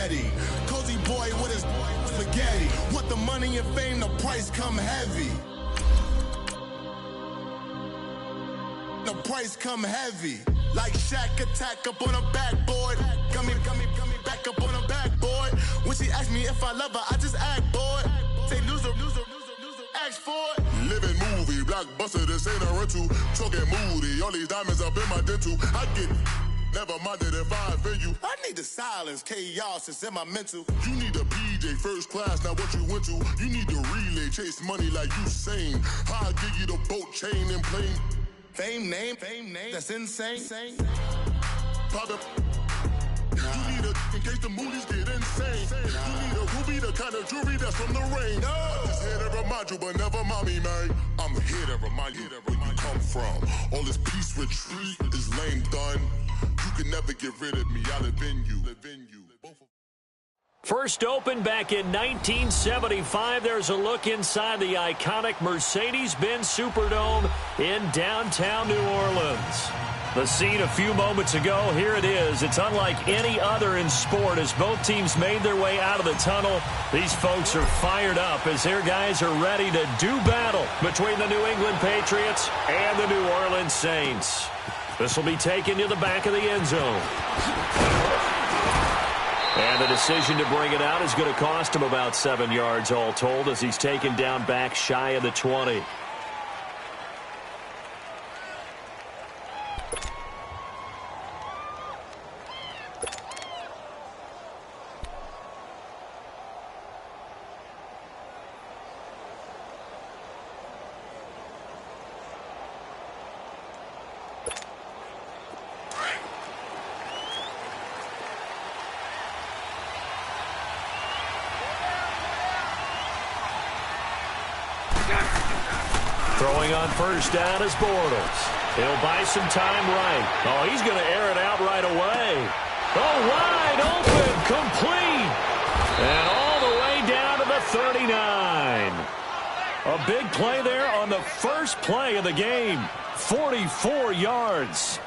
ready. Cozy boy with his spaghetti. Want the money and fame, the price come heavy. The price come heavy. Like Shaq attack up on a backboard. Gummy, back up on a backboard. When she ask me if I love her, I just act bored. Say loser, ask for it. Living movie, blockbuster, this ain't a rental. Talking moody, all these diamonds up in my dental. I get never minded if I offend you. I need the silence, chaos is in my mental. You need a PJ, first class, not what you went to. You need the relay, chase money like you sane. I'll give you the boat, chain, and plane. Fame name, that's insane. Pop up. You need a in case the movies get insane. You need a ruby, the kind of jewelry that's from the rain. I'm just here to remind you, but never mommy, man. I'm here to remind you where you come from. All this peace retreat is lame done. You can never get rid of me. I live in you. First opened back in 1975. There's a look inside the iconic Mercedes-Benz Superdome in downtown New Orleans. The scene a few moments ago, here it is. It's unlike any other in sport as both teams made their way out of the tunnel. These folks are fired up as their guys are ready to do battle between the New England Patriots and the New Orleans Saints. This will be taken to the back of the end zone. And the decision to bring it out is going to cost him about 7 yards all told as he's taken down back shy of the 20. Throwing on first down is Bortles. He'll buy some time right. Oh, he's going to air it out right away. Oh, wide open, complete. And all the way down to the 39. A big play there on the first play of the game. 44 yards.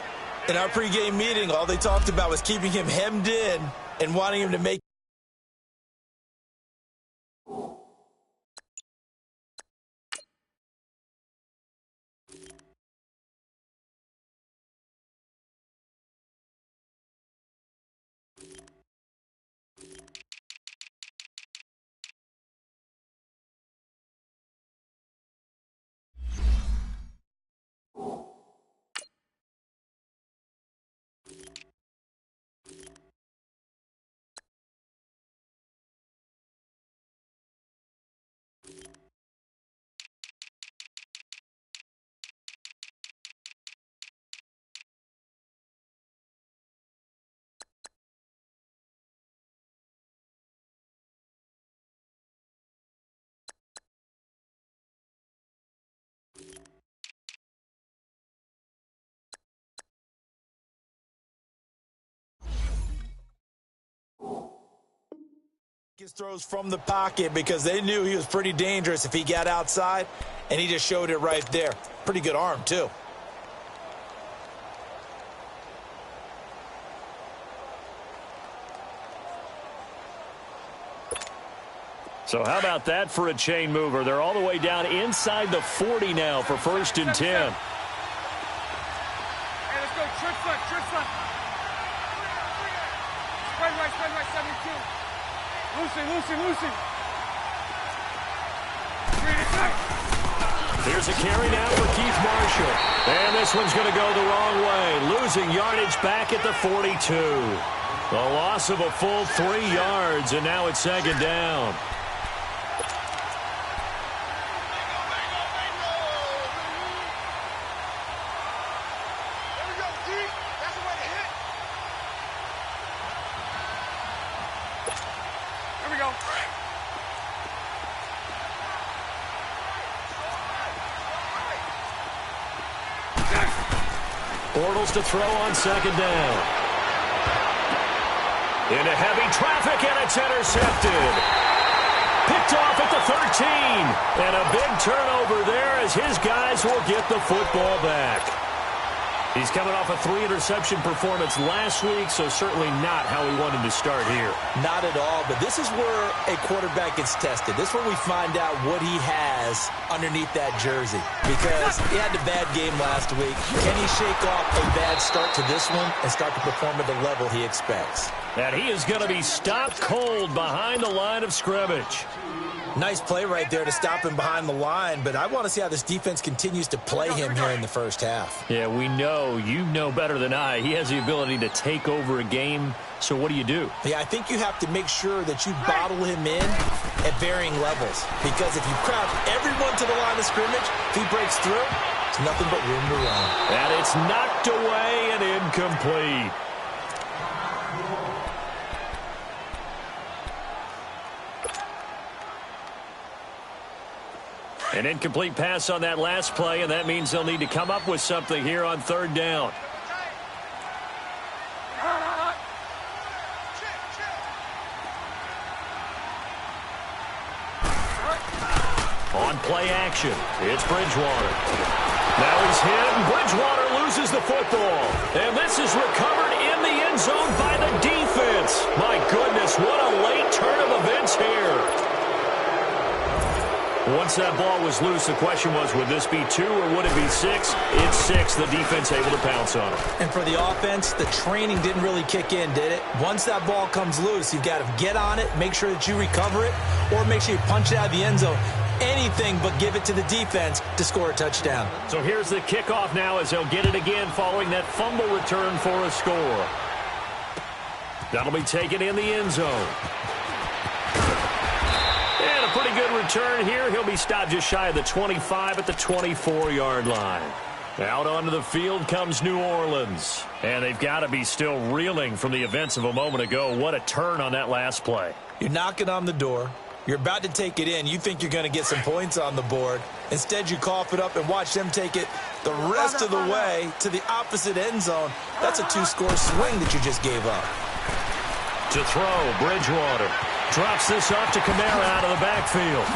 In our pregame meeting, all they talked about was keeping him hemmed in and wanting him to make. His throws from the pocket because they knew he was pretty dangerous if he got outside, and he just showed it right there. Pretty good arm, too. So how about that for a chain mover? They're all the way down inside the 40 now for 1st and 10. Hey, let's go. Trick front. Spread right, 72. Lucy. Here's a carry now for Keith Marshall. And this one's going to go the wrong way. Losing yardage back at the 42. A loss of a full 3 yards, and now it's 2nd down. Bortles to throw on 2nd down. Into heavy traffic, and it's intercepted. Picked off at the 13. And a big turnover there as his guys will get the football back. He's coming off a 3-interception performance last week, so certainly not how he wanted to start here. Not at all, but this is where a quarterback gets tested. This is where we find out what he has underneath that jersey, because he had a bad game last week. Can he shake off a bad start to this one and start to perform at the level he expects? And he is going to be stopped cold behind the line of scrimmage. Nice play right there to stop him behind the line, but I want to see how this defense continues to play him here in the first half. Yeah, we know. You know better than I. He has the ability to take over a game, so what do? Yeah, I think you have to make sure that you bottle him in at varying levels, because if you crowd everyone to the line of scrimmage, if he breaks through, it's nothing but room to run. And it's knocked away and incomplete. An incomplete pass on that last play, and that means they'll need to come up with something here on third down. On play action, it's Bridgewater. Now he's hit, and Bridgewater loses the football. And this is recovered in the end zone by the defense. My goodness, what a late turn of events here. Once that ball was loose, the question was, would this be 2 or would it be 6? It's 6. The defense able to pounce on it. And for the offense, the training didn't really kick in, did it? Once that ball comes loose, you've got to get on it, make sure that you recover it, or make sure you punch it out of the end zone. Anything but give it to the defense to score a touchdown. So here's the kickoff now as they'll get it again following that fumble return for a score. That'll be taken in the end zone. And a pretty good return here. He'll be stopped just shy of the 25 at the 24-yard line. Out onto the field comes New Orleans. And they've got to be still reeling from the events of a moment ago. What a turn on that last play. You're knocking on the door. You're about to take it in. You think you're going to get some points on the board. Instead, you cough it up and watch them take it the rest of the way to the opposite end zone. That's a 2-score swing that you just gave up. To throw, Bridgewater drops this off to Kamara out of the backfield.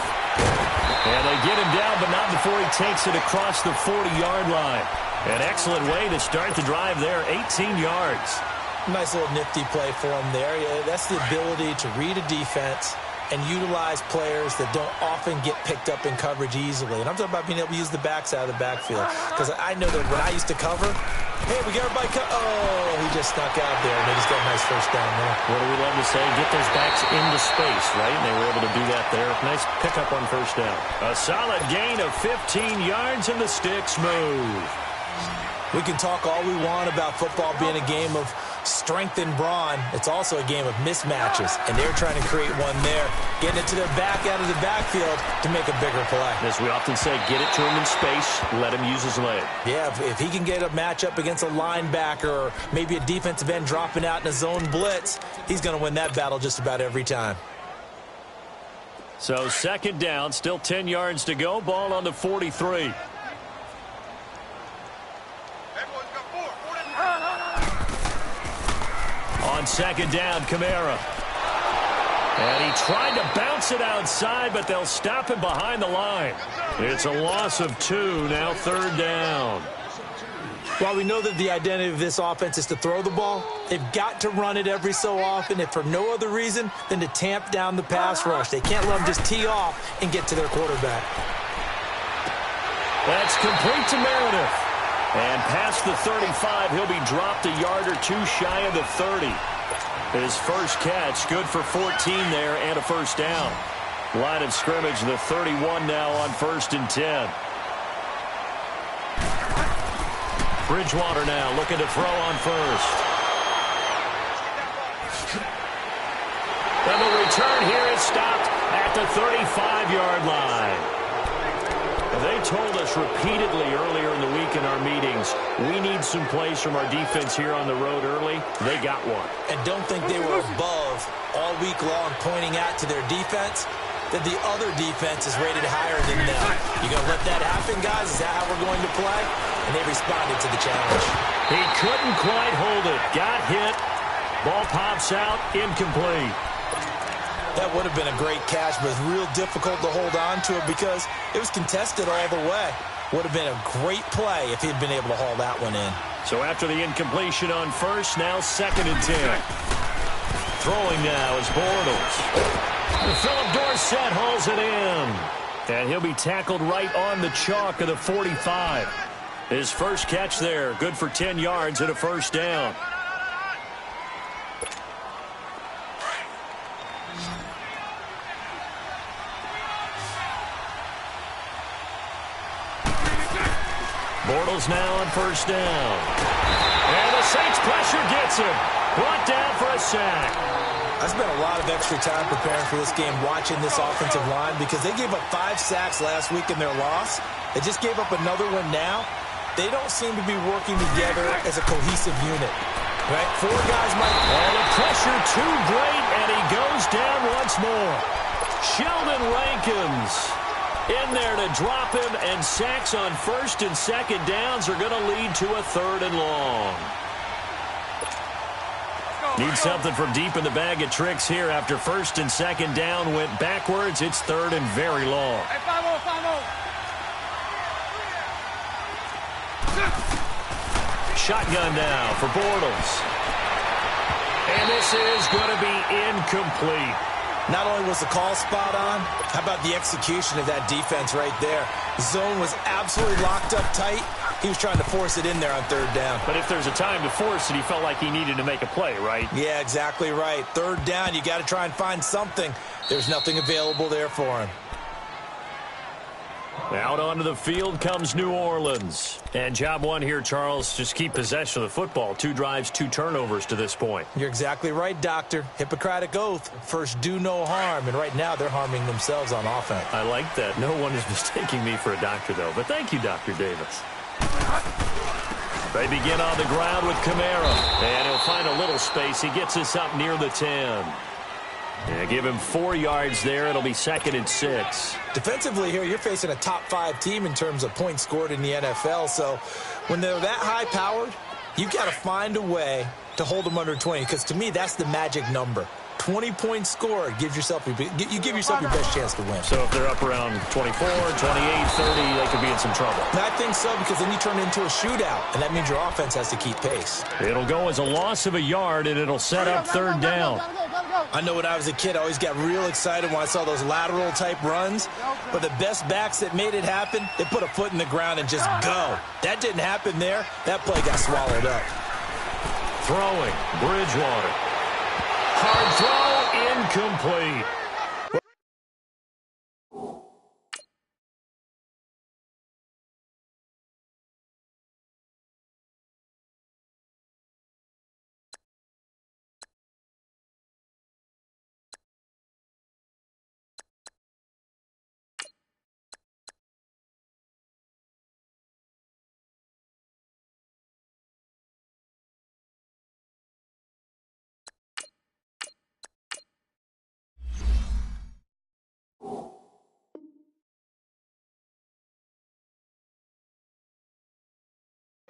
And they get him down, but not before he takes it across the 40-yard line. An excellent way to start the drive there, 18 yards. Nice little nifty play for him there. Yeah, that's the ability to read a defense and utilize players that don't often get picked up in coverage easily. And I'm talking about being able to use the backs out of the backfield. Because I know that when I used to cover, hey, we got everybody oh, he just snuck out there, and they just got a nice first down there. What do we love to say? Get those backs into space, right? And they were able to do that there. Nice pickup on first down. A solid gain of 15 yards, and the sticks move. We can talk all we want about football being a game of strength and brawn. It's also a game of mismatches, and they're trying to create one there, getting it to their back out of the backfield to make a bigger play. As we often say, get it to him in space, let him use his leg. Yeah, if he can get a matchup against a linebacker or maybe a defensive end dropping out in a zone blitz, he's going to win that battle just about every time. So second down, still 10 yards to go, ball on the 43. On second down, Kamara. And he tried to bounce it outside, but they'll stop him behind the line. It's a loss of 2, now third down. While we know that the identity of this offense is to throw the ball, they've got to run it every so often, if for no other reason than to tamp down the pass rush. They can't let them just tee off and get to their quarterback. That's complete to Meredith. And past the 35, he'll be dropped a yard or 2 shy of the 30. His first catch, good for 14 there and a first down. Line of scrimmage, the 31 now on 1st and 10. Bridgewater now looking to throw on first. And the return here is stopped at the 35-yard line. They told us repeatedly earlier in the week in our meetings, we need some plays from our defense here on the road early. They got one. And don't think they were above all week long pointing out to their defense that the other defense is rated higher than them. You going to let that happen, guys? Is that how we're going to play? And they responded to the challenge. He couldn't quite hold it. Got hit. Ball pops out. Incomplete. That would have been a great catch, but it's real difficult to hold on to it because it was contested all the way. Would have been a great play if he'd been able to haul that one in. So after the incompletion on first, now 2nd and 10. Throwing now is Bortles. Philip Dorsett hauls it in. And he'll be tackled right on the chalk of the 45. His first catch there, good for 10 yards and a first down. Bortles now on first down. And the Saints pressure gets him. Brought down for a sack. I spent a lot of extra time preparing for this game watching this offensive line because they gave up 5 sacks last week in their loss. They just gave up another one now. They don't seem to be working together as a cohesive unit. Right? 4 guys might... And the pressure too great, and he goes down once more. Sheldon Rankins in there to drop him, and sacks on first and second downs are going to lead to a 3rd and long. Need something from deep in the bag of tricks here after first and second down went backwards. It's 3rd and very long. Hey, 5-0. Shotgun now for Bortles. And this is going to be incomplete. Not only was the call spot on, how about the execution of that defense right there? The zone was absolutely locked up tight. He was trying to force it in there on 3rd down. But if there's a time to force it, he felt like he needed to make a play, right? Yeah, exactly right. 3rd down, you got to try and find something. There's nothing available there for him. Out onto the field comes New Orleans. And job one here, Charles, just keep possession of the football. 2 drives, 2 turnovers to this point. You're exactly right, Doctor. Hippocratic oath. First, do no harm. And right now, they're harming themselves on offense. I like that. No one is mistaking me for a doctor, though. But thank you, Dr. Davis. They begin on the ground with Kamara. And he'll find a little space. He gets us up near the 10. Yeah, give him 4 yards there. It'll be 2nd and 6. Defensively here, you're facing a top 5 team in terms of points scored in the NFL. So when they're that high-powered, you've got to find a way to hold them under 20. Because to me, that's the magic number. 20 points scored gives yourself you give yourself your best chance to win. So if they're up around 24, 28, 30, they could be in some trouble. And I think so, because then you turn it into a shootout, and that means your offense has to keep pace. It'll go as a loss of a yard, and it'll set up 3rd down. I know when I was a kid, I always got real excited when I saw those lateral-type runs. But the best backs that made it happen, they put a foot in the ground and just go. That didn't happen there. That play got swallowed up. Throwing, Bridgewater. Hard throw, incomplete.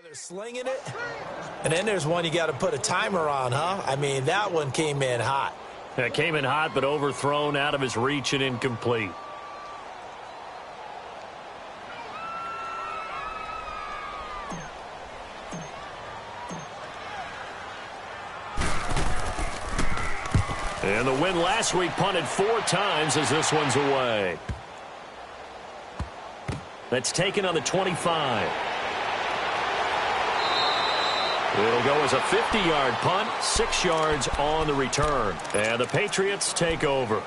They're slinging it, and then there's one you got to put a timer on, huh? I mean, that one came in hot. It came in hot, but overthrown out of his reach and incomplete. And the win last week punted 4 times as this one's away. That's taken on the 25. It'll go as a 50-yard punt, 6 yards on the return. And the Patriots take over.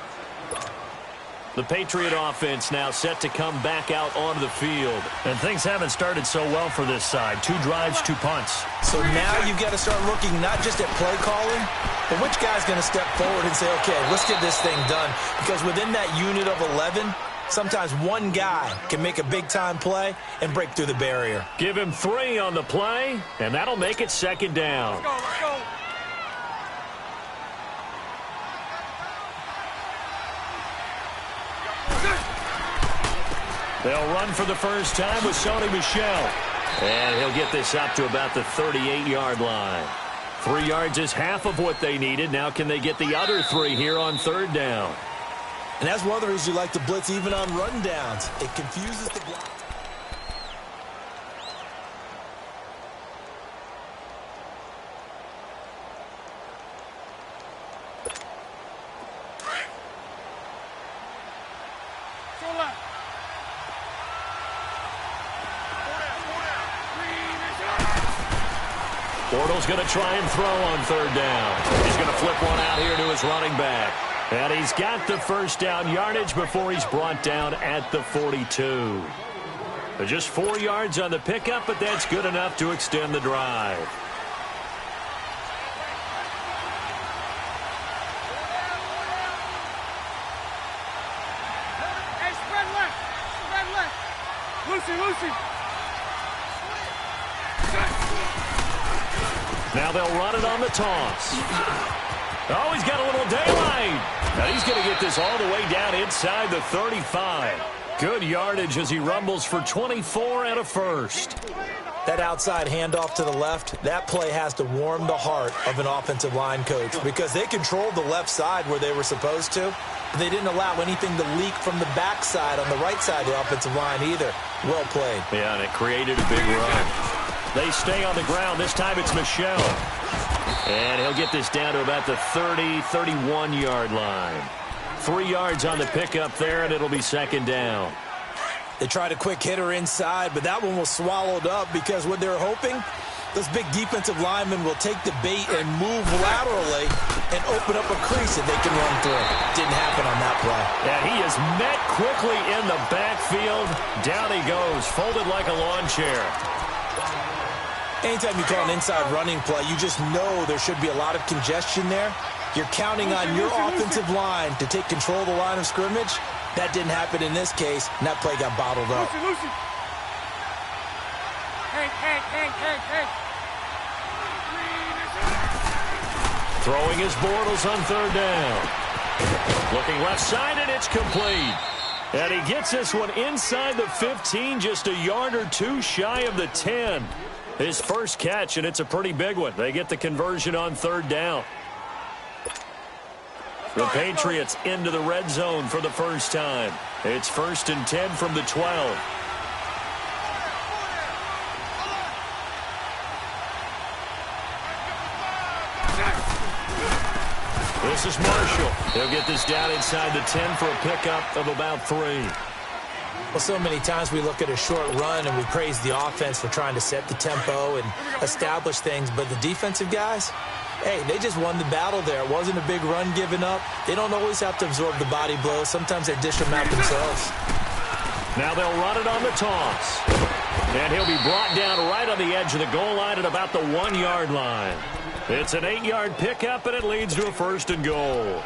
The Patriot offense now set to come back out onto the field. And things haven't started so well for this side. 2 drives, 2 punts. So now you've got to start looking not just at play calling, but which guy's going to step forward and say, okay, let's get this thing done. Because within that unit of 11, sometimes one guy can make a big-time play and break through the barrier. Give him 3 on the play, and that'll make it 2nd down. Let's go. They'll run for the first time with Sony Michel. And he'll get this up to about the 38-yard line. 3 yards is half of what they needed. Now can they get the other 3 here on 3rd down? And that's one of the reasons you like to blitz even on rundowns. It confuses the block. Bortles going to try and throw on third down. He's going to flip one out here to his running back. And he's got the first down yardage before he's brought down at the 42. Just 4 yards on the pickup, but that's good enough to extend the drive. Hey, spread left. Spread left. Lucy. Now they'll run it on the toss. Oh, he's got a little daylight. Now he's going to get this all the way down inside the 35. Good yardage as he rumbles for 24 and a first. That outside handoff to the left, that play has to warm the heart of an offensive line coach because they controlled the left side where they were supposed to. But they didn't allow anything to leak from the backside on the right side of the offensive line either. Well played. Yeah, and it created a big run. They stay on the ground. This time it's Michel. And he'll get this down to about the 30, 31-yard line. 3 yards on the pickup there, and it'll be second down. They tried a quick hitter inside, but that one was swallowed up because what they're hoping, those big defensive linemen will take the bait and move laterally and open up a crease that they can run through. Didn't happen on that play. And he is met quickly in the backfield. Down he goes, folded like a lawn chair. Anytime you call an inside running play, you just know there should be a lot of congestion there. You're counting on your offensive line to take control of the line of scrimmage. That didn't happen in this case, and that play got bottled up. Lucy. Hey. Throwing his Bortles on third down. Looking left side, and it's complete. And he gets this one inside the 15, just a yard or two shy of the 10. His first catch, and it's a pretty big one. They get the conversion on third down. The Patriots into the red zone for the first time. It's 1st and 10 from the 12. This is Marshall. He'll get this down inside the 10 for a pickup of about 3. Well, so many times we look at a short run and we praise the offense for trying to set the tempo and establish things, but the defensive guys, hey, they just won the battle there. It wasn't a big run given up. They don't always have to absorb the body blows. Sometimes they dish them out themselves. Now they'll run it on the toss. And he'll be brought down right on the edge of the goal line at about the 1-yard line. It's an 8-yard pickup, and it leads to a 1st and goal.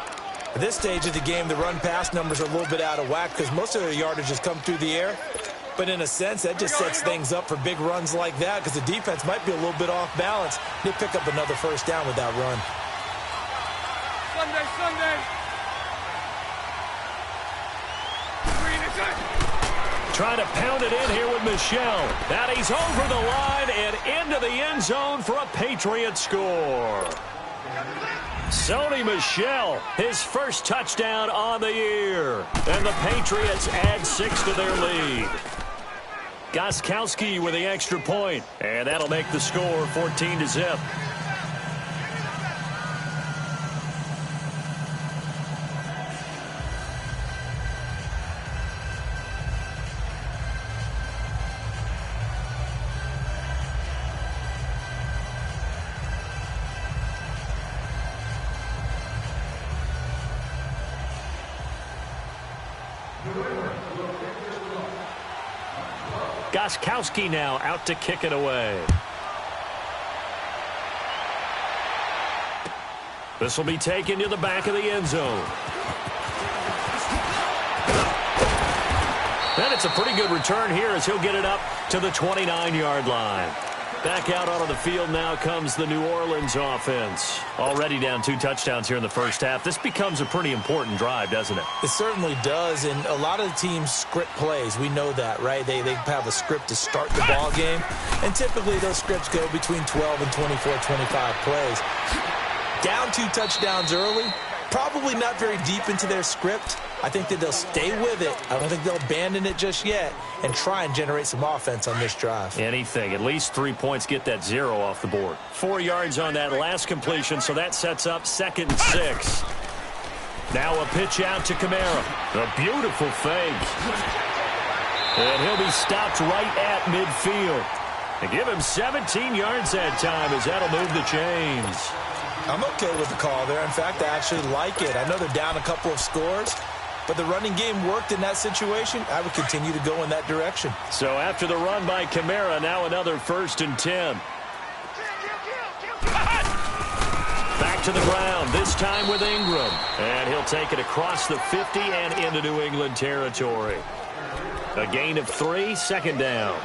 At this stage of the game, the run-pass numbers are a little bit out of whack because most of their yardage has come through the air. But in a sense, that just sets things up for big runs like that because the defense might be a little bit off balance. They pick up another first down with that run. Sunday. Trying to pound it in here with Michel. And he's over the line and into the end zone for a Patriot score. Sony Michel, his first touchdown on the year. And the Patriots add 6 to their lead. Gagepin with the extra point. And that'll make the score 14-0. Gagepin now out to kick it away. This will be taken to the back of the end zone. And it's a pretty good return here as he'll get it up to the 29-yard line. Back out onto the field now comes the New Orleans offense. Already down 2 touchdowns here in the first half. This becomes a pretty important drive, doesn't it? It certainly does, and a lot of the teams script plays. We know that, right? They have a script to start the ball game, and typically those scripts go between 12 and 24, 25 plays. Down 2 touchdowns early, probably not very deep into their script. I think that they'll stay with it. I don't think they'll abandon it just yet and try and generate some offense on this drive. Anything. At least 3 points, get that 0 off the board. 4 yards on that last completion, so that sets up 2nd and 6. Now a pitch out to Kamara. A beautiful fake. And he'll be stopped right at midfield. And give him 17 yards that time as that'll move the chains. I'm okay with the call there. In fact, I actually like it. I know they're down a couple of scores, but the running game worked in that situation. I would continue to go in that direction. So after the run by Kamara, now another 1st and 10. Back to the ground, this time with Ingram. And he'll take it across the 50 and into New England territory. A gain of 3, 2nd down.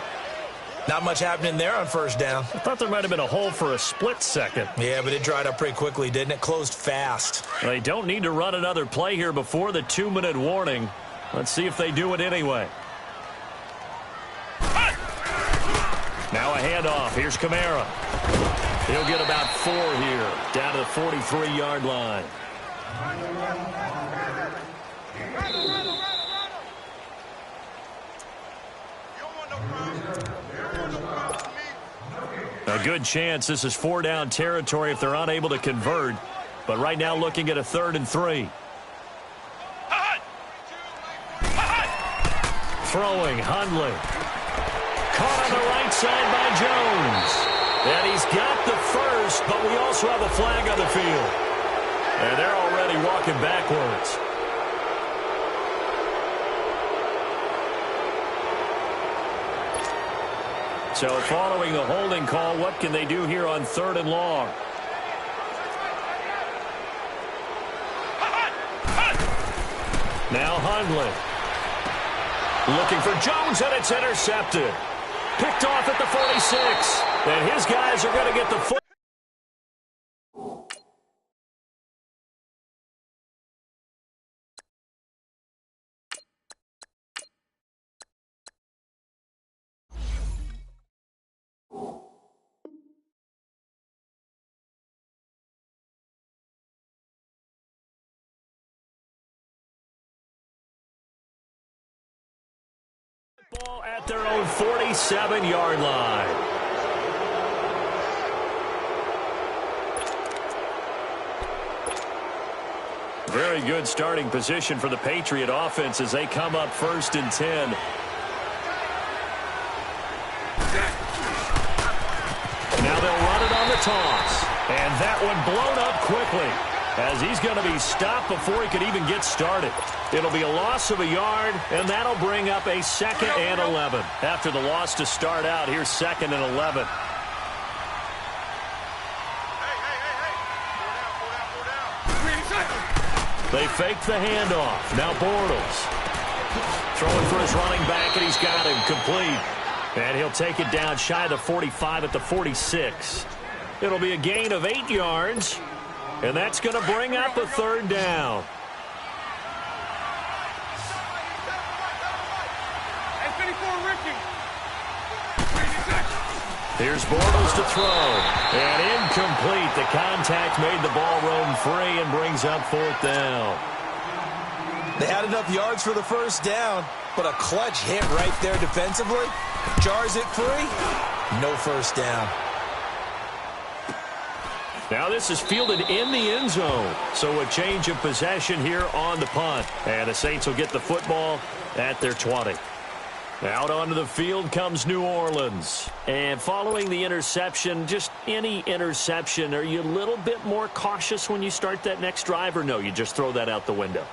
Not much happening there on 1st down. I thought there might have been a hole for a split second. Yeah, but it dried up pretty quickly, didn't it? Closed fast. They don't need to run another play here before the 2-minute warning. Let's see if they do it anyway. Now a handoff. Here's Kamara. He'll get about 4 here, down to the 43-yard line. A good chance this is 4-down territory if they're unable to convert. But right now looking at a 3rd and 3. Throwing, Hundley. Caught on the right side by Jones. And he's got the 1st, but we also have a flag on the field. And they're already walking backwards. So following the holding call, what can they do here on 3rd and long? Now Hundley. Looking for Jones, and it's intercepted. Picked off at the 46. And his guys are going to get the foot. Ball at their own 47-yard line. Very good starting position for the Patriot offense as they come up 1st and 10. Now they'll run it on the toss. And that one blown up quickly as he's going to be stopped before he could even get started. It'll be a loss of a yard, and that'll bring up a 2nd and 11. After the loss to start out, here's 2nd and 11. They fake the handoff. Now Bortles. Throwing for his running back, and he's got him complete. And he'll take it down shy of the 45 at the 46. It'll be a gain of 8 yards, and that's going to bring up a 3rd down. Here's Bortles to throw. And incomplete. The contact made the ball roam free and brings up 4th down. They had enough yards for the 1st down, but a clutch hit right there defensively. Jars it free. No 1st down. Now this is fielded in the end zone. So a change of possession here on the punt. And the Saints will get the football at their 20. Out onto the field comes New Orleans. And following the interception, just any interception, are you a little bit more cautious when you start that next drive, or no, you just throw that out the window?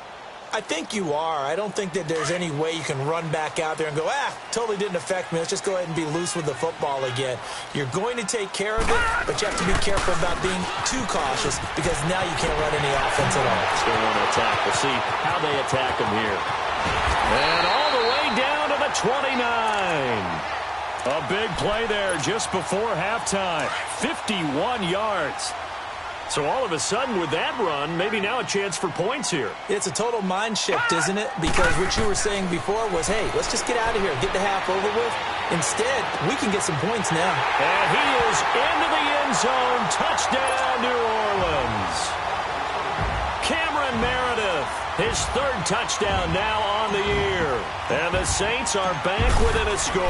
I think you are. I don't think that there's any way you can run back out there and go, totally didn't affect me. Let's just go ahead and be loose with the football again. You're going to take care of it, but you have to be careful about being too cautious because now you can't run any offense at all. Still want to attack. We'll see how they attack them here. And all the way down to the 29. A big play there just before halftime. 51 yards. So all of a sudden with that run, maybe now a chance for points here. It's a total mind shift, isn't it? Because what you were saying before was, hey, let's just get out of here, get the half over with. Instead, we can get some points now. And he is into the end zone. Touchdown, New Orleans. Cameron Meredith, his 3rd touchdown now on the year. And the Saints are back within a score.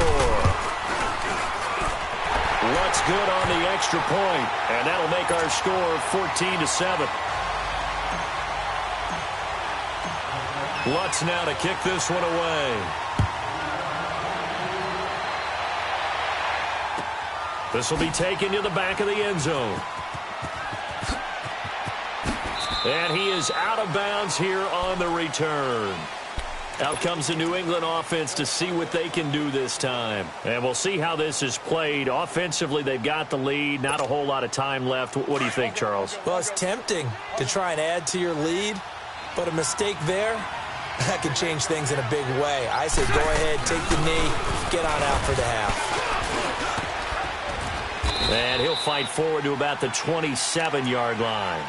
Lutz good on the extra point, and that'll make our score 14-7. Lutz now to kick this one away. This will be taken to the back of the end zone. And he is out of bounds here on the return. Out comes the New England offense to see what they can do this time. And we'll see how this is played. Offensively, they've got the lead. Not a whole lot of time left. What do you think, Charles? Well, it's tempting to try and add to your lead, but a mistake there, that could change things in a big way. I say go ahead, take the knee, get on out for the half. And he'll fight forward to about the 27-yard line.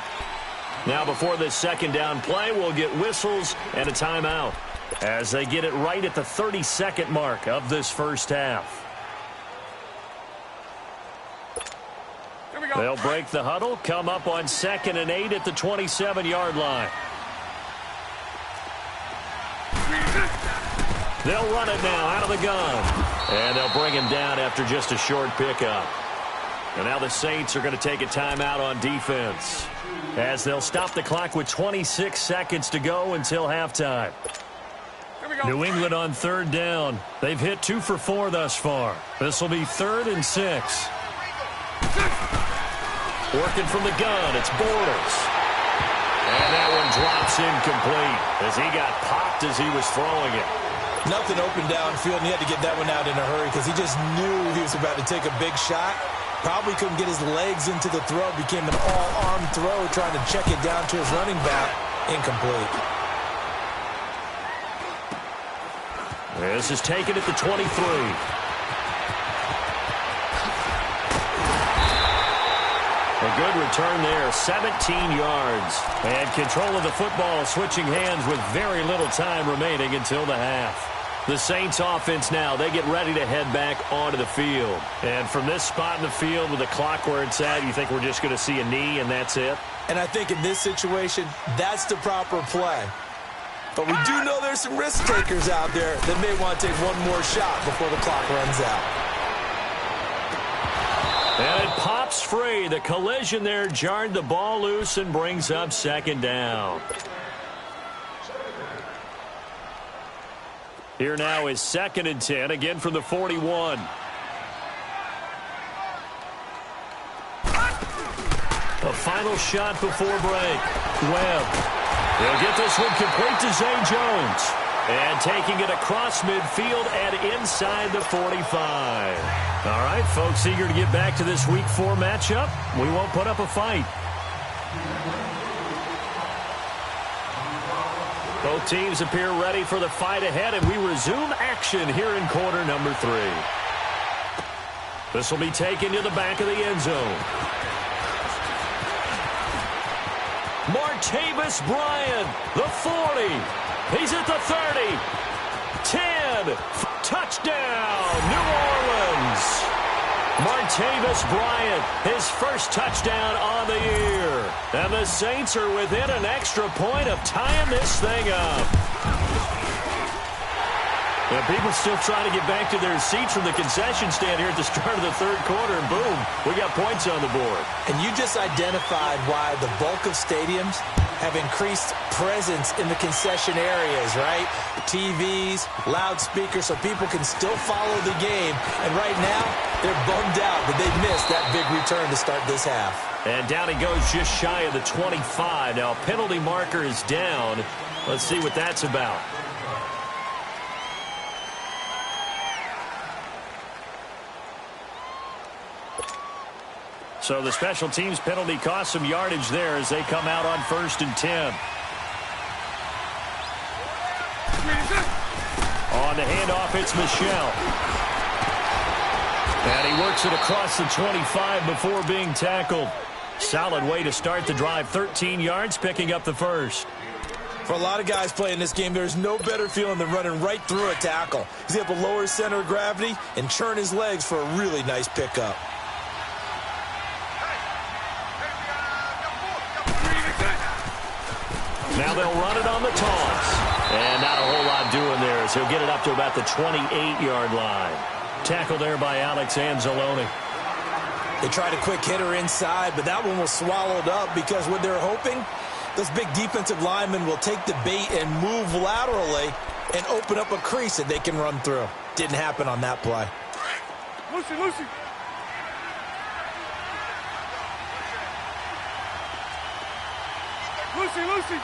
Now, before this second down play, we'll get whistles and a timeout as they get it right at the 32nd mark of this first half. Here we go. They'll break the huddle, come up on 2nd and 8 at the 27-yard line. They'll run it now out of the gun. And they'll bring him down after just a short pickup. And now the Saints are going to take a timeout on defense as they'll stop the clock with 26 seconds to go until halftime. New England on 3rd down. They've hit 2 for 4 thus far. This will be 3rd and 6. Working from the gun, it's Bortles. And that one drops incomplete as he got popped as he was throwing it. Nothing open downfield, and he had to get that one out in a hurry because he just knew he was about to take a big shot. Probably couldn't get his legs into the throw. Became an all-arm throw, trying to check it down to his running back. Incomplete. This is taken at the 23. A good return there, 17 yards. And control of the football switching hands with very little time remaining until the half. The Saints offense now, they get ready to head back onto the field. And from this spot in the field with the clock where it's at, you think we're just going to see a knee and that's it? And I think in this situation, that's the proper play. But we do know there's some risk takers out there that may want to take one more shot before the clock runs out. And it pops free. The collision there jarred the ball loose and brings up 2nd down. Here now is 2nd and 10, again from the 41. A final shot before break. Webb. He'll get this one complete to Zay Jones. And taking it across midfield and inside the 45. All right, folks, eager to get back to this Week 4 matchup. We won't put up a fight. Both teams appear ready for the fight ahead, and we resume action here in quarter number 3. This will be taken to the back of the end zone. Martavis Bryant, the 40. He's at the 30. 10. Touchdown, New Orleans. Martavis Bryant, his first touchdown on the year. And the Saints are within an extra point of tying this thing up. And people still trying to get back to their seats from the concession stand here at the start of the 3rd quarter, and boom, we got points on the board. And you just identified why the bulk of stadiums have increased presence in the concession areas, right? TVs, loudspeakers, so people can still follow the game. And right now, they're bummed out that they missed that big return to start this half. And down he goes just shy of the 25. Now, penalty marker is down. Let's see what that's about. So the special teams penalty cost some yardage there as they come out on 1st and 10. On the handoff, it's Michel. And he works it across the 25 before being tackled. Solid way to start the drive. 13 yards, picking up the first. For a lot of guys playing this game, there's no better feeling than running right through a tackle. He's able to lower his center of gravity and churn his legs for a really nice pickup. Now they'll run it on the toss. And not a whole lot doing there as he'll get it up to about the 28-yard line. Tackle there by Alex Anzalone. They tried a quick hitter inside, but that one was swallowed up because what they're hoping, those big defensive linemen will take the bait and move laterally and open up a crease that they can run through. Didn't happen on that play. Lucy. Lucy.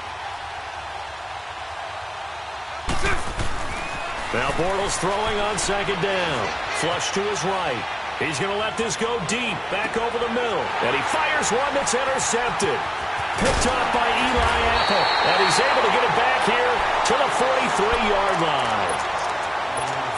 Now Bortles throwing on second down. Flush to his right. He's going to let this go deep, back over the middle. And he fires one that's intercepted. Picked off by Eli Apple. And he's able to get it back here to the 43-yard line.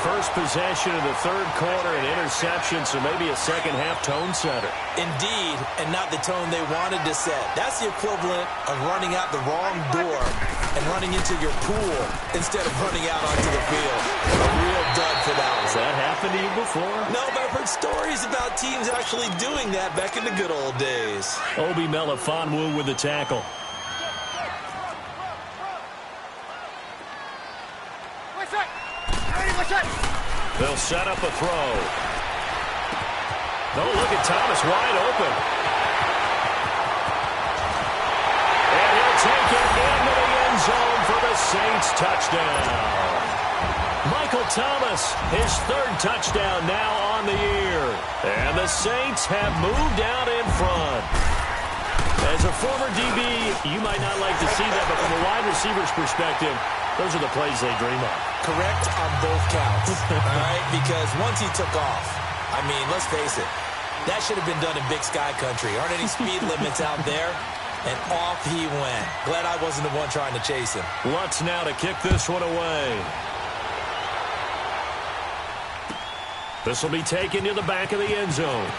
First possession of the third quarter, an interception, so maybe a second-half tone setter. Indeed, and not the tone they wanted to set. That's the equivalent of running out the wrong door and running into your pool instead of running out onto the field. A real dud for that one. Has that happened to you before? No, but I've heard stories about teams actually doing that back in the good old days. Obi Melifonwu with the tackle. They'll set up a throw. Oh, look at Thomas wide open. And he'll take it into the end zone for the Saints touchdown. Michael Thomas, his third touchdown now on the year. And the Saints have moved out in front. As a former DB, you might not like to see that, but from a wide receiver's perspective, those are the plays they dream of. Correct on both counts, all right? Because once he took off, I mean, let's face it, that should have been done in Big Sky Country. Aren't any speed limits out there? And off he went. Glad I wasn't the one trying to chase him. Lutz now to kick this one away. This will be taken to the back of the end zone.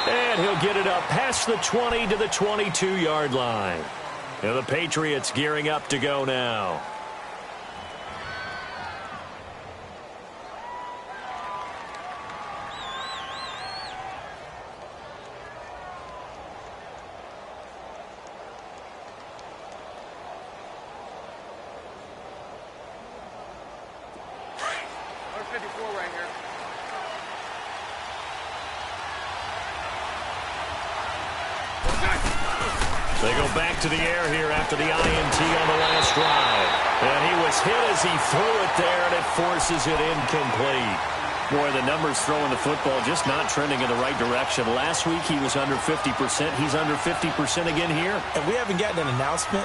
And he'll get it up past the 20 to the 22-yard line. And the Patriots gearing up to go now. Number 54 right here. They go back to the air here after the INT on the last drive. And he was hit as he threw it there, and it forces it incomplete. Boy, the numbers throwing the football just not trending in the right direction. Last week he was under 50%. He's under 50% again here. And we haven't gotten an announcement,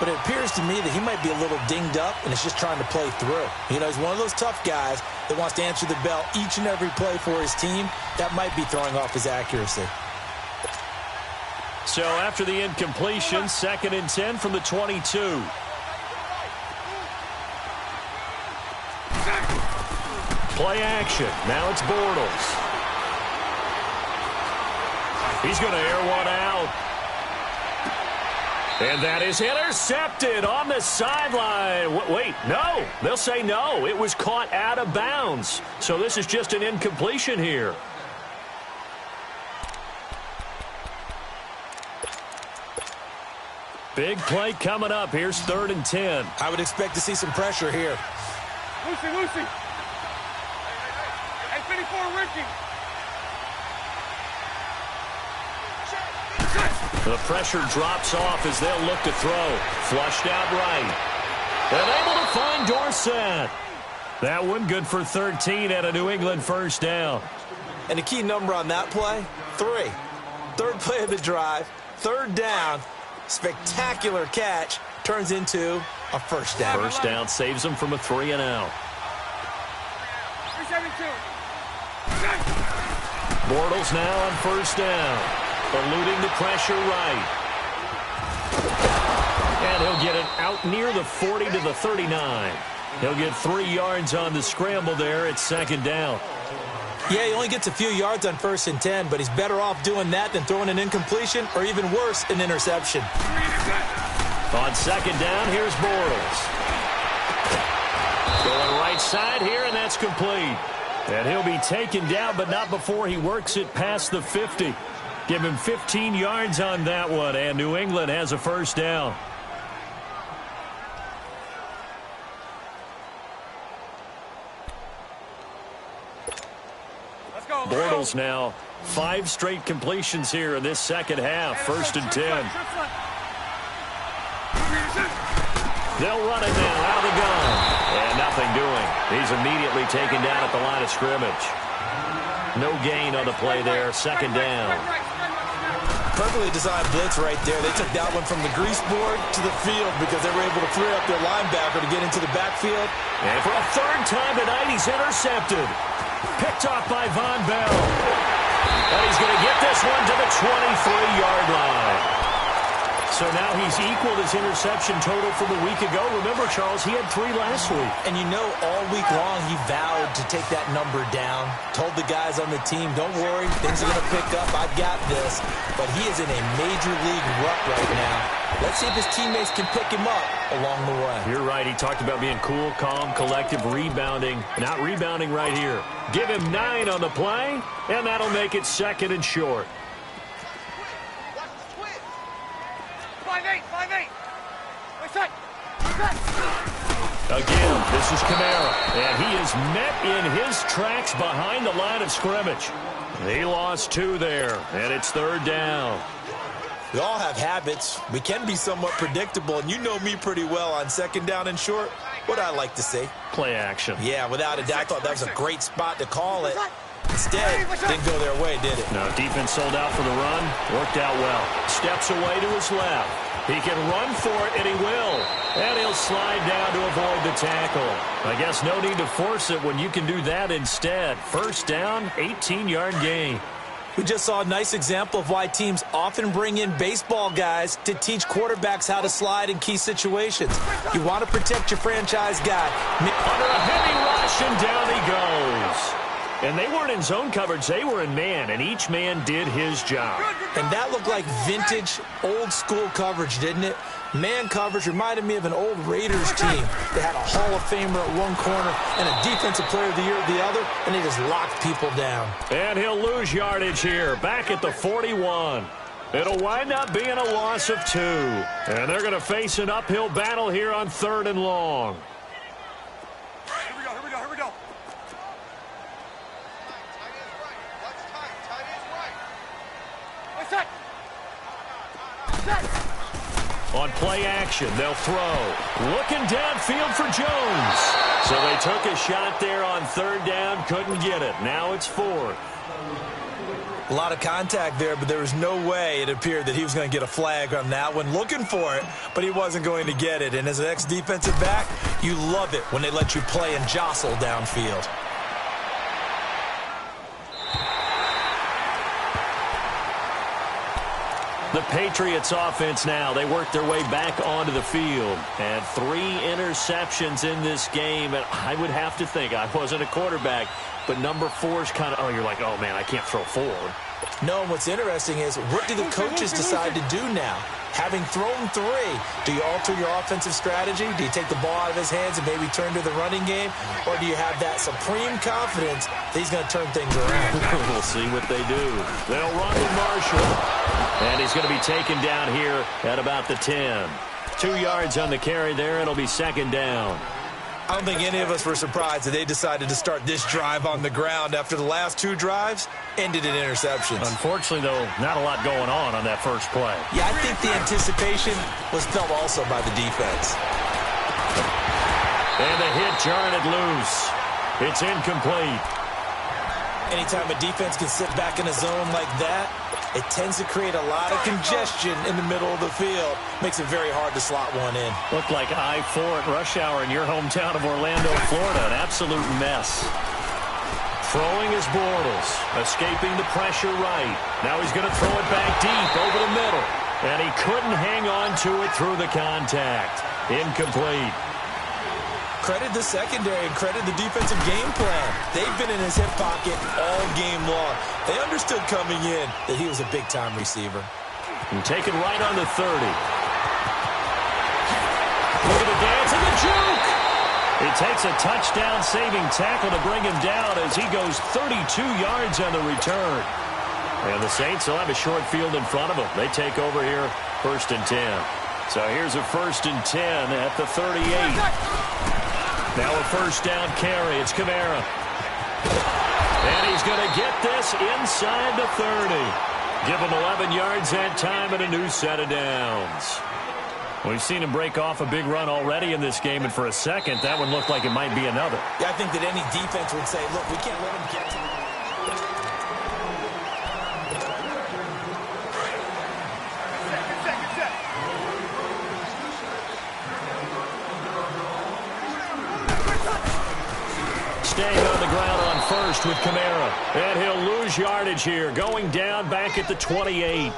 but it appears to me that he might be a little dinged up and is just trying to play through. You know, he's one of those tough guys that wants to answer the bell each and every play for his team. That might be throwing off his accuracy. So after the incompletion, 2nd and 10 from the 22. Play action. Now it's Bortles. He's going to air one out. And that is intercepted on the sideline. Wait, no. They'll say no. It was caught out of bounds. So this is just an incompletion here. Big play coming up. Here's 3rd and 10. I would expect to see some pressure here. Lucy. Hey, 54, Ricky. The pressure drops off as they'll look to throw. Flushed out right. And able to find Dorsett. That one good for 13 at a New England first down. And the key number on that play, 3. 3rd play of the drive, 3rd down. Spectacular catch turns into a first down. First down saves them from a 3 and out. 372. Bortles now on first down. Eluding the pressure right. And he'll get it out near the 40 to the 39. He'll get 3 yards on the scramble there at 2nd down. Yeah, he only gets a few yards on 1st and 10, but he's better off doing that than throwing an incompletion or even worse, an interception. On 2nd down, here's Bortles. Going right side here, and that's complete. And he'll be taken down, but not before he works it past the 50. Give him 15 yards on that one, and New England has a first down. Bortles now 5 straight completions here in this second half. 1st and 10. They'll run it now out of the gun. And nothing doing. He's immediately taken down at the line of scrimmage. No gain on the play there. 2nd down. Perfectly designed blitz right there. They took that one from the grease board to the field because they were able to free up their linebacker to get into the backfield. And for a third time tonight, he's intercepted. Picked off by Von Bell. And he's going to get this one to the 23-yard line. So now he's equaled his interception total from a week ago. Remember, Charles, he had 3 last week. And you know, all week long he vowed to take that number down. Told the guys on the team, don't worry, things are going to pick up. I've got this. But he is in a major league rut right now. Let's see if his teammates can pick him up along the way. You're right. He talked about being cool, calm, collective, rebounding. Not rebounding right here. Give him 9 on the play, and that'll make it 2nd and short. 5-8. Westside. Again, this is Kamara, and he is met in his tracks behind the line of scrimmage. He lost 2 there, and it's 3rd down. We all have habits. We can be somewhat predictable, and you know me pretty well on 2nd down and short. What I like to say? Play action. Yeah, without a doubt. I thought that was a great spot to call it. Instead, didn't go their way, did it? No, defense sold out for the run. Worked out well. Steps away to his left. He can run for it, and he will. And he'll slide down to avoid the tackle. I guess no need to force it when you can do that instead. 1st down, 18-yard gain. We just saw a nice example of why teams often bring in baseball guys to teach quarterbacks how to slide in key situations. You want to protect your franchise guy. Under a heavy rush, and down he goes. And they weren't in zone coverage. They were in man, and each man did his job. And that looked like vintage, old-school coverage, didn't it? Man coverage reminded me of an old Raiders team. They had a Hall of Famer at one corner and a Defensive Player of the Year at the other, and they just locked people down. And he'll lose yardage here, back at the 41. It'll wind up being a loss of 2. And they're going to face an uphill battle here on 3rd and long. Here we go. On play action, they'll throw. Looking downfield for Jones. So they took a shot there on 3rd down, couldn't get it. Now it's 4th. A lot of contact there, but there was no way it appeared that he was going to get a flag on that one. Looking for it, but he wasn't going to get it. And as an ex-defensive back, you love it when they let you play and jostle downfield. The Patriots offense now, they work their way back onto the field. And 3 interceptions in this game. And I would have to think, I wasn't a quarterback, but number 4 is kind of, you're like, oh, man, I can't throw 4. No, what's interesting is, what do the coaches decide to do now? Having thrown 3, do you alter your offensive strategy? Do you take the ball out of his hands and maybe turn to the running game? Or do you have that supreme confidence that he's going to turn things around? We'll see what they do. They'll run with Marshall. And he's going to be taken down here at about the 10. 2 yards on the carry there. It'll be 2nd down. I don't think any of us were surprised that they decided to start this drive on the ground after the last 2 drives ended in interceptions. Unfortunately, though, not a lot going on that first play. Yeah, I think the anticipation was felt also by the defense. And the hit jarred it loose. It's incomplete. Anytime a defense can sit back in a zone like that, it tends to create a lot of congestion in the middle of the field. Makes it very hard to slot one in. Looked like I-4 at rush hour in your hometown of Orlando, Florida. An absolute mess. Throwing is Bortles. Escaping the pressure right. Now he's going to throw it back deep over the middle. And he couldn't hang on to it through the contact. Incomplete. Credit the secondary and credit the defensive game plan. They've been in his hip pocket all game long. They understood coming in that he was a big-time receiver. And taken right on the 30. Look at the dance and the juke. It takes a touchdown-saving tackle to bring him down as he goes 32 yards on the return. And the Saints will have a short field in front of them. They take over here 1st and 10. So here's a 1st and 10 at the 38. Now a 1st down carry. It's Kamara. And he's going to get this inside the 30. Give him 11 yards that time and a new set of downs. We've seen him break off a big run already in this game, and for a second, that one looked like it might be another. Yeah, I think that any defense would say, look, we can't let him get to staying on the ground on first with Kamara. And he'll lose yardage here, going down back at the 28.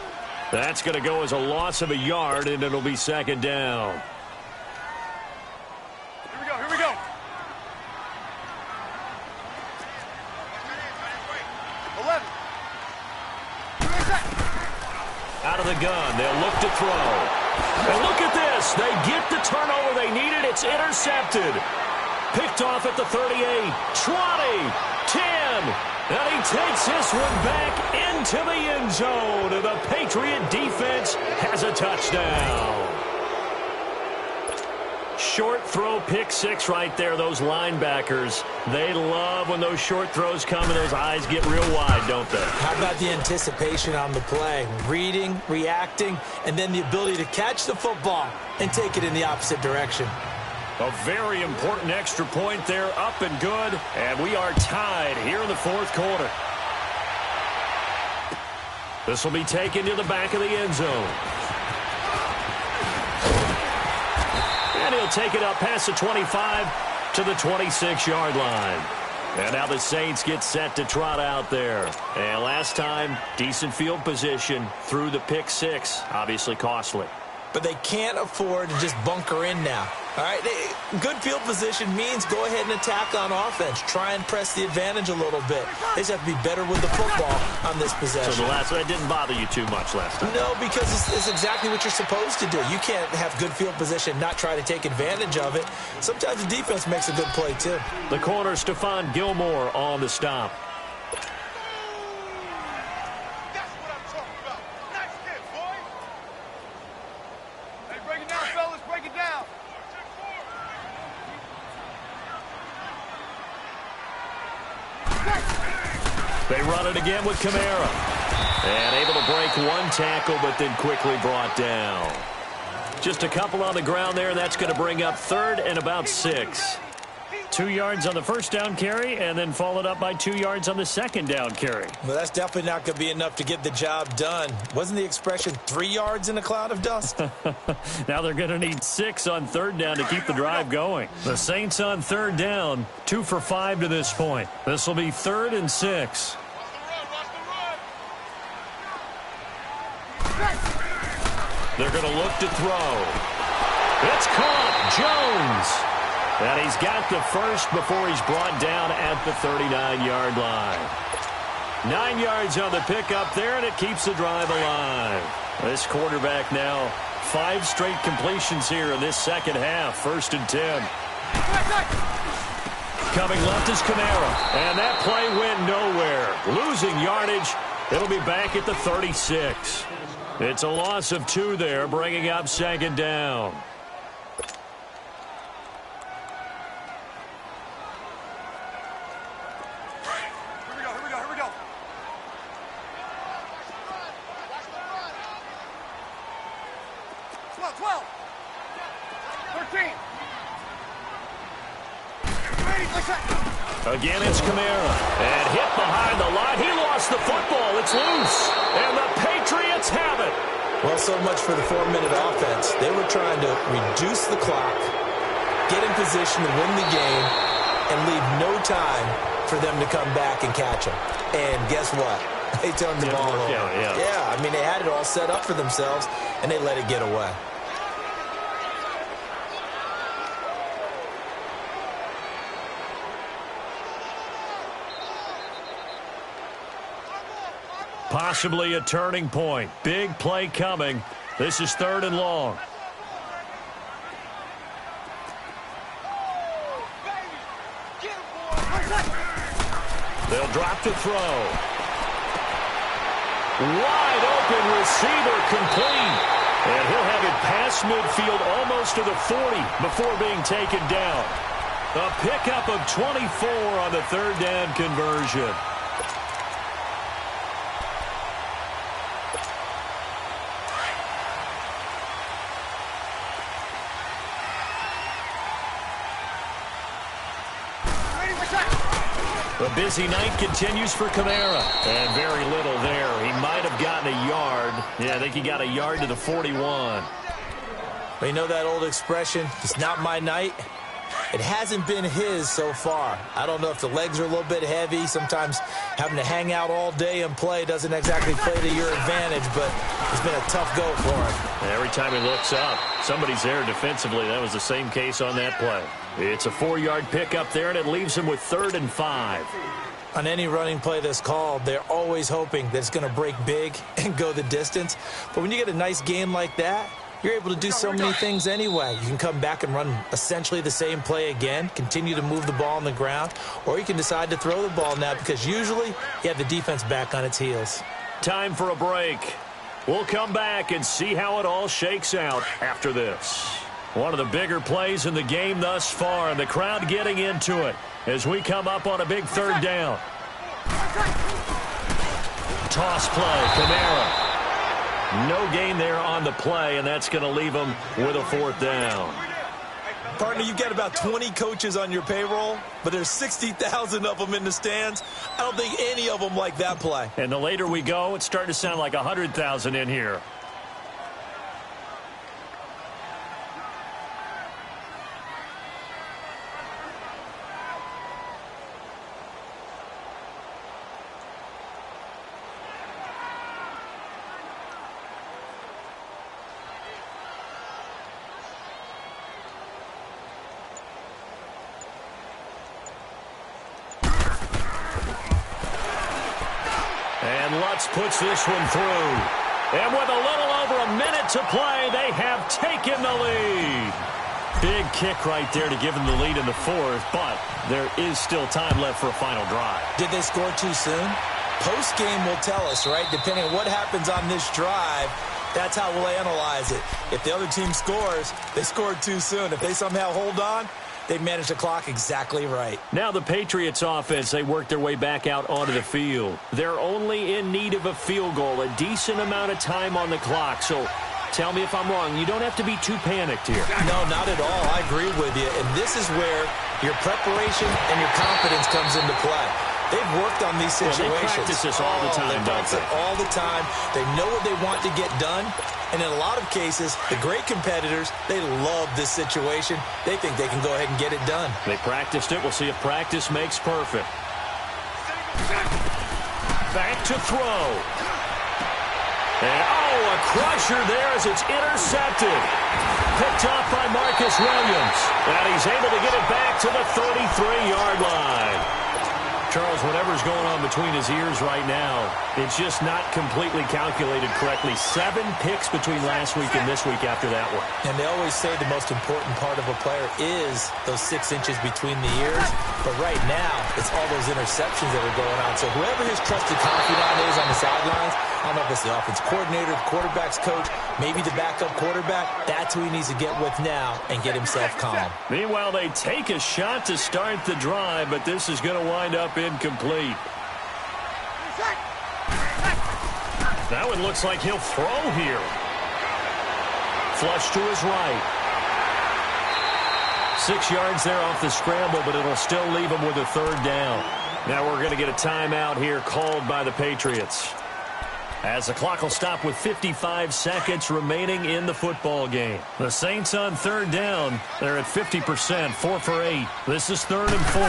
That's going to go as a loss of a yard, and it'll be second down. Here we go. Out of the gun, they'll look to throw. And look at this. They get the turnover they needed. It's intercepted. Picked off at the 38, 20, 10. And he takes this one back into the end zone. And the Patriot defense has a touchdown. Short throw, pick six right there. Those linebackers, they love when those short throws come and those eyes get real wide, don't they? How about the anticipation on the play? Reading, reacting, and then the ability to catch the football and take it in the opposite direction. A very important extra point there, up and good. And we are tied here in the fourth quarter. This will be taken to the back of the end zone. And he'll take it up past the 25 to the 26-yard line. And now the Saints get set to trot out there. And last time, decent field position through the pick six. Obviously costly. But they can't afford to just bunker in now. All right, good field position means go ahead and attack on offense. Try and press the advantage a little bit. They just have to be better with the football on this possession. So that didn't bother you too much last time? No, because it's exactly what you're supposed to do. You can't have good field position, not try to take advantage of it. Sometimes the defense makes a good play, too. The corner, Stephon Gilmore on the stop. They run it again with Kamara. And able to break one tackle, but then quickly brought down. Just a couple on the ground there, and that's going to bring up third and about 6. 2 yards on the first down carry, and then followed up by 2 yards on the second down carry. Well, that's definitely not going to be enough to get the job done. Wasn't the expression 3 yards in a cloud of dust? Now they're going to need 6 on third down to keep the drive going. The Saints on third down, 2 for 5 to this point. This will be 3rd and 6. They're going to look to throw. It's caught. Jones. And he's got the first before he's brought down at the 39-yard line. 9 yards on the pickup there, and it keeps the drive alive. This quarterback now 5 straight completions here in this second half. 1st and 10. Coming left is Kamara. And that play went nowhere. Losing yardage. It'll be back at the 36. It's a loss of 2 there, bringing up second down. Here we go. 12. 13. Again, it's Kamara. And hit behind the line. He lost the football. It's loose. And the Patriots have it. Well, so much for the 4-minute offense. They were trying to reduce the clock, get in position to win the game, and leave no time for them to come back and catch them. And guess what? They turned the ball over. Yeah, I mean, they had it all set up for themselves, and they let it get away. Possibly a turning point. Big play coming. This is 3rd and long. They'll drop to throw. Wide open receiver complete. And he'll have it past midfield almost to the 40 before being taken down. A pickup of 24 on the 3rd down conversion. The busy night continues for Kamara. And very little there. He might have gotten a yard. Yeah, I think he got a yard to the 41. But you know that old expression, it's not my night? It hasn't been his so far. I don't know if the legs are a little bit heavy. Sometimes having to hang out all day and play doesn't exactly play to your advantage, but it's been a tough go for him. Every time he looks up, somebody's there defensively. That was the same case on that play. It's a 4-yard pickup there, and it leaves him with 3rd and 5. On any running play that's called, they're always hoping that it's going to break big and go the distance. But when you get a nice game like that, you're able to do so many things anyway. You can come back and run essentially the same play again, continue to move the ball on the ground, or you can decide to throw the ball now because usually you have the defense back on its heels. Time for a break. We'll come back and see how it all shakes out after this. One of the bigger plays in the game thus far, and the crowd getting into it as we come up on a big 3rd down. Toss play, Kamara. No gain there on the play, and that's going to leave him with a 4th down. Partner, you've got about 20 coaches on your payroll, but there's 60,000 of them in the stands. I don't think any of them like that play. And the later we go, it's starting to sound like 100,000 in here. Lutz puts this one through. And with a little over a minute to play, they have taken the lead. Big kick right there to give them the lead in the 4th, but there is still time left for a final drive. Did they score too soon? Post-game will tell us, right? Depending on what happens on this drive, that's how we'll analyze it. If the other team scores, they scored too soon. If they somehow hold on, they managed the clock exactly right. Now the Patriots offense, they work their way back out onto the field. They're only in need of a field goal, a decent amount of time on the clock. So tell me if I'm wrong. You don't have to be too panicked here. No, not at all. I agree with you. And this is where your preparation and your confidence comes into play. They've worked on these situations. They practice this all the time, They practice it all the time. They know what they want to get done. And in a lot of cases, the great competitors, they love this situation. They think they can go ahead and get it done. They practiced it. We'll see if practice makes perfect. Back to throw. And, a crusher there as it's intercepted. Picked off by Marcus Williams. And he's able to get it back to the 33-yard line. Charles, whatever's going on between his ears right now, it's just not completely calculated correctly. 7 picks between last week and this week after that one. And they always say the most important part of a player is those 6 inches between the ears. But right now, it's all those interceptions that are going on. So whoever his trusted confidant is on the sidelines, I don't know if it's the offense coordinator, the quarterback's coach, maybe the backup quarterback, that's who he needs to get with now and get himself calm. Meanwhile, they take a shot to start the drive, but this is going to wind up incomplete. That one looks like he'll throw here. Flush to his right. 6 yards there off the scramble, but it'll still leave him with a 3rd down. Now we're going to get a timeout here called by the Patriots, as the clock will stop with 55 seconds remaining in the football game. The Saints on 3rd down. They're at 50%, 4 for 8. This is 3rd and 4.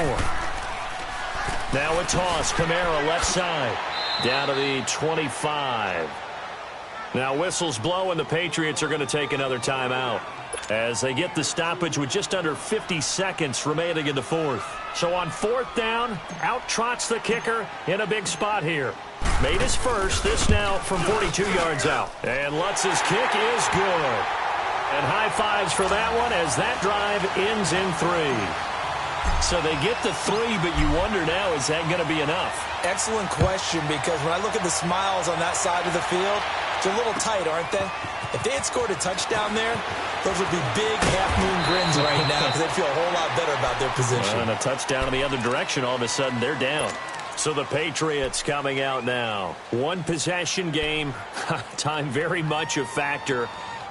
Now a toss. Kamara left side. Down to the 25. Now whistles blow, and the Patriots are going to take another timeout as they get the stoppage with just under 50 seconds remaining in the 4th. So on 4th down, out trots the kicker in a big spot here. Made his first, this now from 42 yards out. And Lutz's kick is good. And high fives for that one as that drive ends in 3. So they get the 3, but you wonder now, is that going to be enough? Excellent question, because when I look at the smiles on that side of the field, they're a little tight, aren't they? If they had scored a touchdown there, those would be big half-moon grins right now because they'd feel a whole lot better about their position. And a touchdown in the other direction, all of a sudden they're down. So the Patriots coming out now. 1 possession game. Time very much a factor.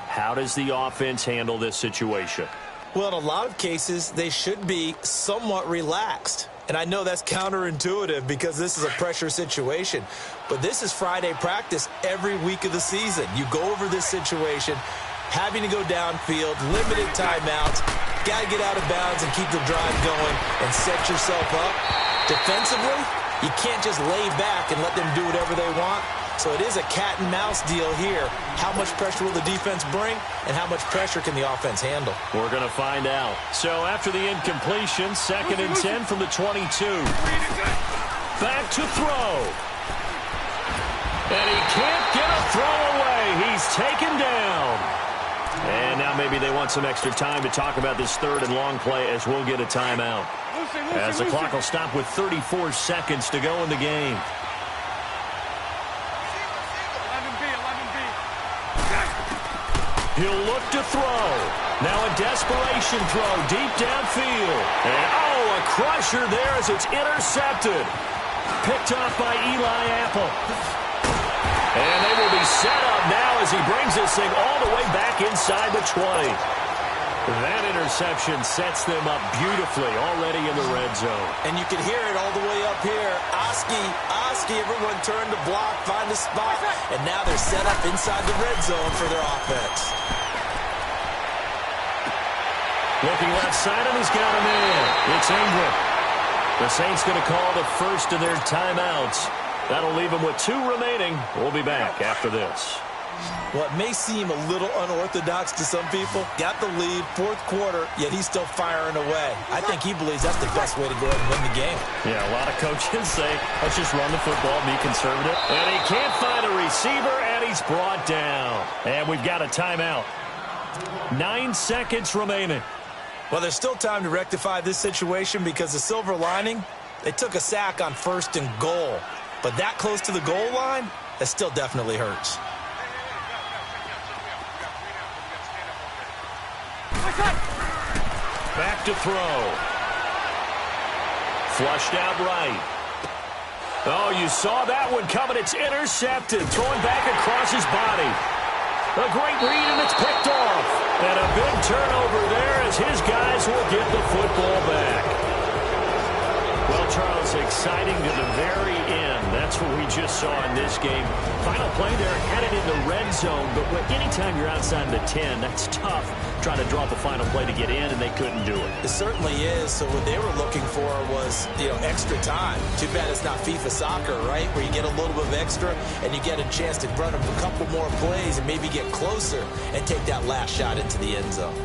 How does the offense handle this situation? Well, in a lot of cases, they should be somewhat relaxed. And I know that's counterintuitive because this is a pressure situation. But this is Friday practice every week of the season. You go over this situation, having to go downfield, limited timeouts. Got to get out of bounds and keep the drive going and set yourself up. Defensively, you can't just lay back and let them do whatever they want. So it is a cat-and-mouse deal here. How much pressure will the defense bring, and how much pressure can the offense handle? We're going to find out. So after the incompletion, 2nd and 10 from the 22. Back to throw. And he can't get a throw away. He's taken down. And now maybe they want some extra time to talk about this 3rd and long play as we'll get a timeout. As the clock will stop with 34 seconds to go in the game. He'll look to throw. Now a desperation throw deep downfield. And a crusher there as it's intercepted. Picked off by Eli Apple. And they will be set up now as he brings this thing all the way back inside the 20. That interception sets them up beautifully already in the red zone. And you can hear it all the way up here. Oski, everyone turned to block, find a spot, and now they're set up inside the red zone for their offense. Looking left side, and he's got a man. It's Ingram. The Saints going to call the first of their timeouts. That'll leave them with 2 remaining. We'll be back after this. What may seem a little unorthodox to some people, got the lead, 4th quarter, yet he's still firing away. I think he believes that's the best way to go ahead and win the game. Yeah, a lot of coaches say, let's just run the football, be conservative. And he can't find a receiver, and he's brought down. And we've got a timeout. 9 seconds remaining. Well, there's still time to rectify this situation because the silver lining, they took a sack on 1st and goal. But that close to the goal line, that still definitely hurts. Back to throw. Flushed out right. Oh, you saw that one coming. It's intercepted. Throwing back across his body. A great read, and it's picked off. And a big turnover there as his guys will get the football back. Well, Charles, exciting to the very end. That's what we just saw in this game. Final play there, headed in the red zone. But anytime you're outside the 10, that's tough trying to draw the final play to get in, and they couldn't do it. It certainly is. So what they were looking for was, extra time. Too bad it's not FIFA soccer, right, where you get a little bit of extra and you get a chance to run a couple more plays and maybe get closer and take that last shot into the end zone.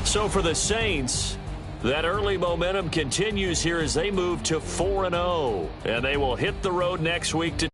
So for the Saints, that early momentum continues here as they move to 4-0. And they will hit the road next week to